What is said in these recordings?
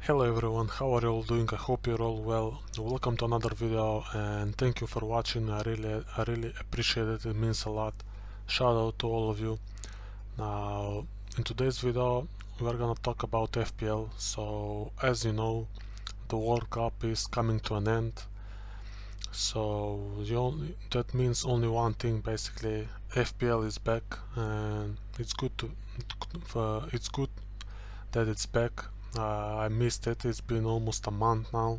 Hello everyone, how are you all doing? I hope you're all well. Welcome to another video and thank you for watching. I really appreciate it. It means a lot. Shout out to all of you. Now, in today's video, we're gonna talk about FPL. So, as you know, the World Cup is coming to an end. So that means only one thing basically. FPL is back, and it's good that it's back. I missed it. It's been almost a month now,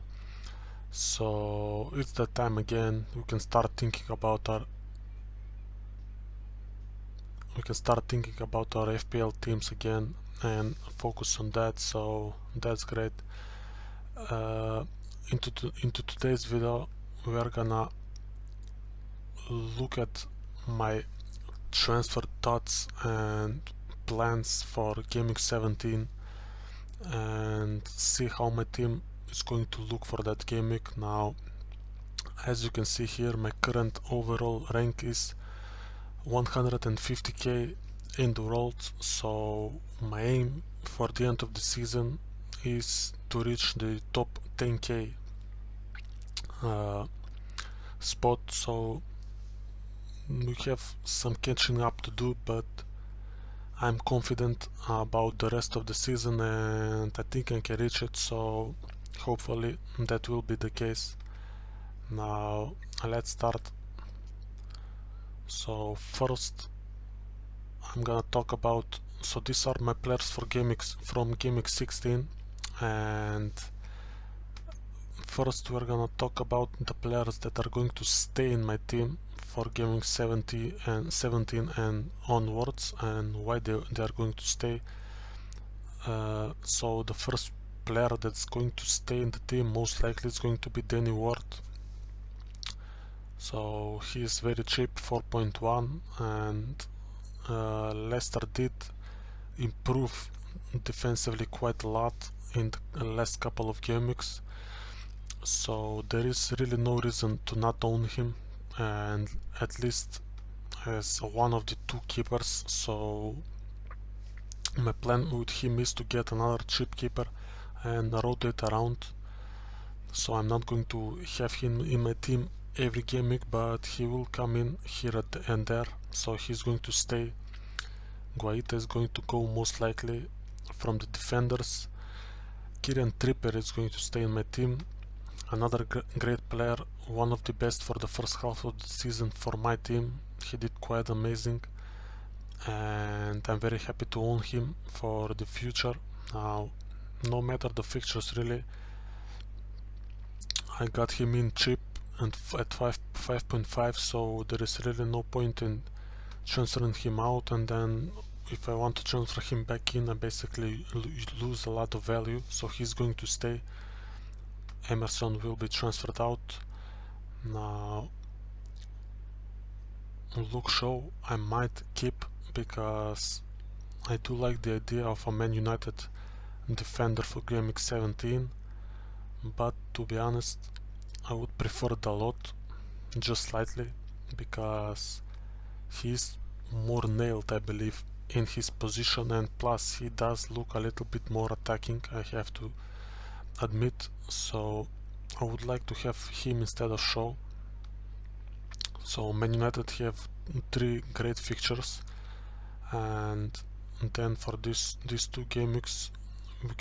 so it's the time again. We can start thinking about our FPL teams again and focus on that. So that's great. Uh, into today's video, we are gonna look at my transfer thoughts and plans for gaming 17 and see how my team is going to look for that game week. Now, as you can see here, my current overall rank is 150k in the world, so my aim for the end of the season is to reach the top 10k spot. So we have some catching up to do, but I'm confident about the rest of the season and I think I can reach it, so hopefully that will be the case. Now let's start. So first I'm gonna talk about, so these are my players for from Game Week 16, and first we're gonna talk about the players that are going to stay in my team for Game Week 17 and onwards, and why they are going to stay. So the first player that's going to stay in the team most likely is going to be Danny Ward. So he is very cheap, 4.1, and Leicester did improve defensively quite a lot in the last couple of game weeks, so there is really no reason to not own him, and at least as one of the two keepers. So my plan with him is to get another cheap keeper and rotate around. So I'm not going to have him in my team every game week, but he will come in here and there, so he's going to stay. Guaita is going to go most likely from the defenders. Kieran Trippier is going to stay in my team. Another great player, one of the best for the first half of the season for my team. He did quite amazing, and I'm very happy to own him for the future. Now, no matter the fixtures really, I got him in cheap and at 5.5, so there is really no point in transferring him out, and then if I want to transfer him back in, I basically lose a lot of value. So he's going to stay. Emerson will be transferred out. Now Luke Shaw I might keep because I do like the idea of a Man United defender for Game Week 17, but to be honest I would prefer Dalot just slightly because he's more nailed, I believe, in his position, and plus he does look a little bit more attacking, I have to admit. So I would like to have him instead of Shaw. So Man United have 3 great fixtures, and then for these 2 game weeks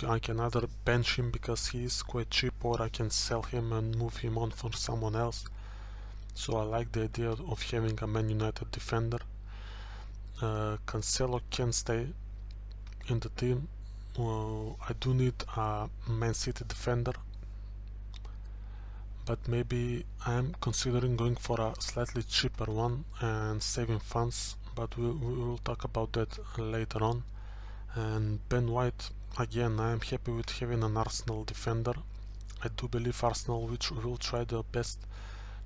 I can either bench him because he is quite cheap, or I can sell him and move him on for someone else. So I like the idea of having a Man United defender. Cancelo can stay in the team. I do need a Man City defender, but maybe I'm considering going for a slightly cheaper one and saving funds, but we will talk about that later on. And Ben White, again, I am happy with having an Arsenal defender. I do believe Arsenal will try their best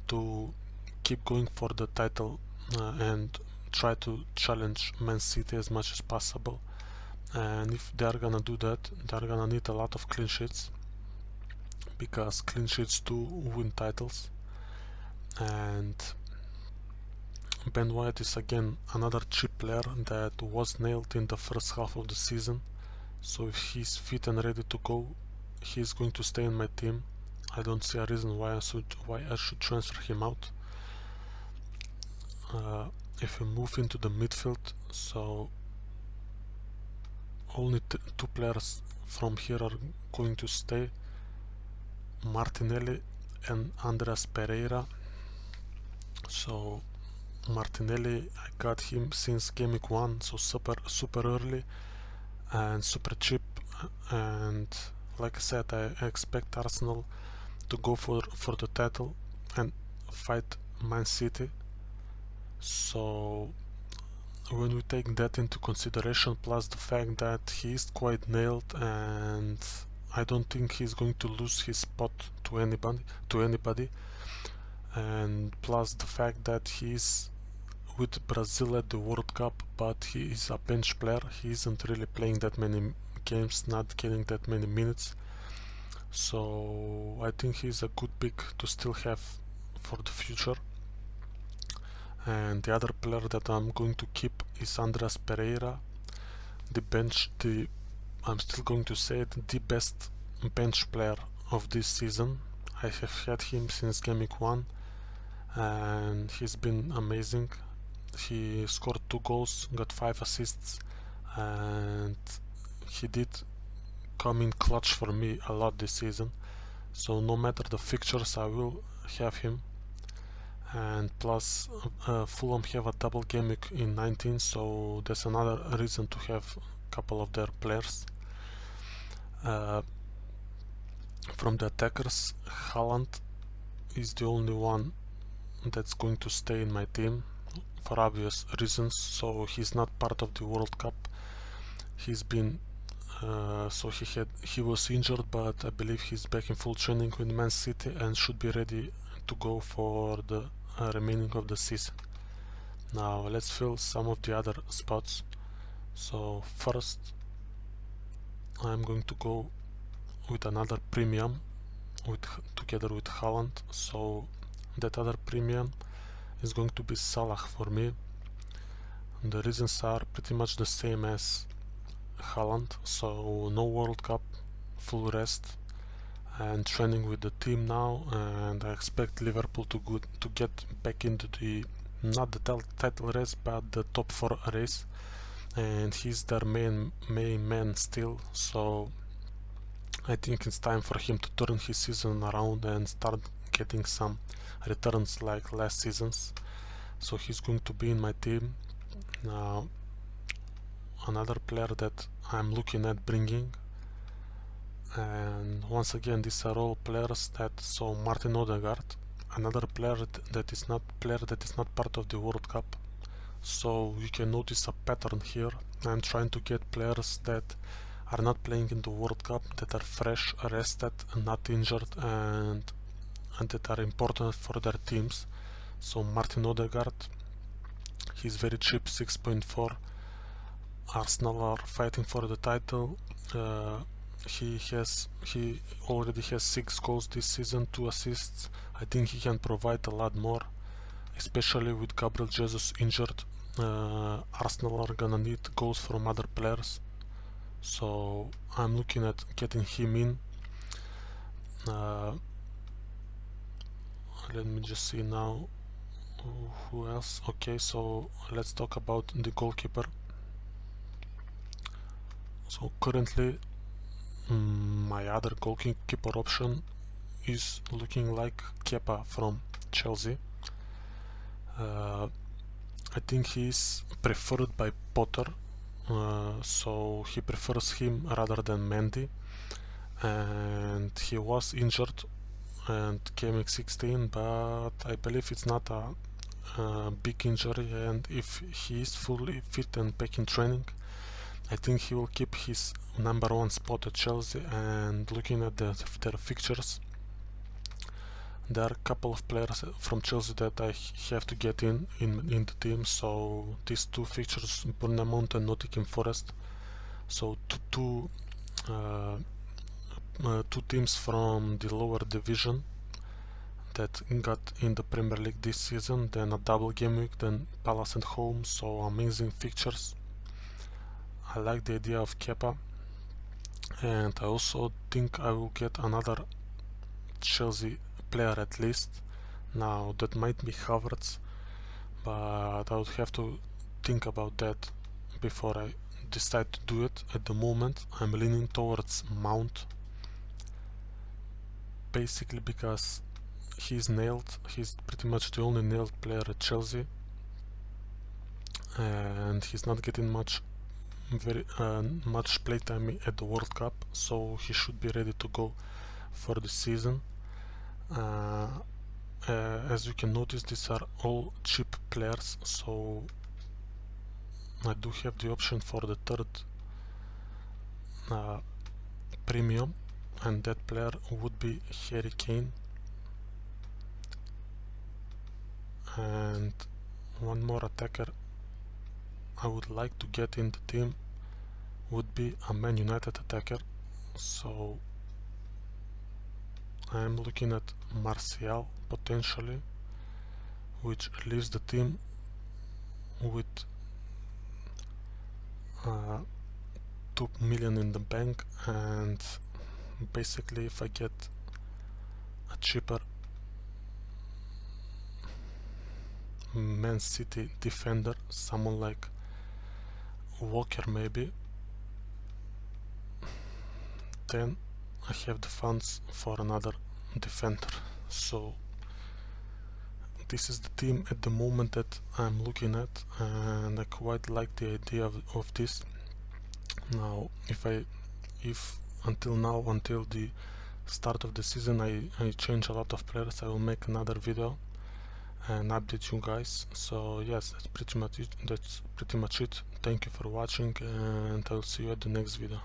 to keep going for the title and try to challenge Man City as much as possible. And if they are gonna do that, they are gonna need a lot of clean sheets, because clean sheets do win titles. And Ben White is again another cheap player that was nailed in the first half of the season, so if he's fit and ready to go, he's going to stay in my team. I don't see a reason why I should transfer him out. If we move into the midfield, so only two players from here are going to stay, Martinelli and Andreas Pereira. So Martinelli, I got him since game week 1, so super early and super cheap, and like I said, I expect Arsenal to go for the title and fight Man City. So when we take that into consideration, plus the fact that he is quite nailed, and I don't think he's going to lose his spot to anybody, and plus the fact that he's with Brazil at the World Cup, but he is a bench player. He isn't really playing that many games, not getting that many minutes. So I think he's a good pick to still have for the future. And the other player that I'm going to keep is Andreas Pereira. I'm still going to say it, the best bench player of this season. I have had him since game week 1 and he's been amazing. He scored 2 goals, got 5 assists, and he did come in clutch for me a lot this season. So no matter the fixtures, I will have him. And plus Fulham have a double game week in 19, so that's another reason to have a couple of their players. From the attackers, Haaland is the only one that's going to stay in my team for obvious reasons. So he's not part of the World Cup. He's been he was injured, but I believe he's back in full training with Man City and should be ready to go for the remaining of the season. Now let's fill some of the other spots. So first I'm going to go with another premium together with Haaland. So that other premium is going to be Salah for me. The reasons are pretty much the same as Haaland, so no World Cup, full rest, and training with the team now, and I expect Liverpool to get back into the not the title race but the top 4 race, and he's their main man still, so I think it's time for him to turn his season around and start getting some returns like last season's. So he's going to be in my team. Now another player that I'm looking at bringing, and once again these are all players so Martin Odegaard, another player that is not part of the World Cup. So you can notice a pattern here. I'm trying to get players that are not playing in the World Cup, that are fresh, rested, not injured, and that are important for their teams. So Martin Odegaard, he's very cheap, 6.4. Arsenal are fighting for the title. He already has 6 goals this season, 2 assists. I think he can provide a lot more, especially with Gabriel Jesus injured. Arsenal are gonna need goals from other players, so I'm looking at getting him in. Let me just see now who else. Okay, so let's talk about the goalkeeper. So currently my other goalkeeper option is looking like Kepa from Chelsea. I think he is preferred by Potter, so he prefers him rather than Mendy, and he was injured and came week 16, but I believe it's not a big injury, and if he is fully fit and back in training, I think he will keep his number 1 spot at Chelsea. And looking at their fixtures, there are a couple of players from Chelsea that I have to get in the team. So these 2 fixtures, Bournemouth and Nottingham Forest. So two teams from the lower division that got in the Premier League this season. Then a double game week, then Palace at home. So amazing fixtures. I like the idea of Kepa. And I also think I will get another Chelsea player at least. Now that might be Havertz, but I would have to think about that before I decide to do it. At the moment I'm leaning towards Mount, basically because he's nailed. He's pretty much the only nailed player at Chelsea, and he's not getting much playtime at the World Cup, so he should be ready to go for the season. As you can notice, these are all cheap players, so I do have the option for the third premium, and that player would be Harry Kane. And one more attacker I would like to get in the team would be a Man United attacker, so I am looking at Martial potentially, which leaves the team with 2 million in the bank, and basically if I get a cheaper Man City defender, someone like Walker maybe, then I have the funds for another defender. So this is the team at the moment that I'm looking at, and I quite like the idea of this. Now if until now, until the start of the season, I change a lot of players, I will make another video and update you guys. So yes, that's pretty much it. Thank you for watching, and I'll see you at the next video.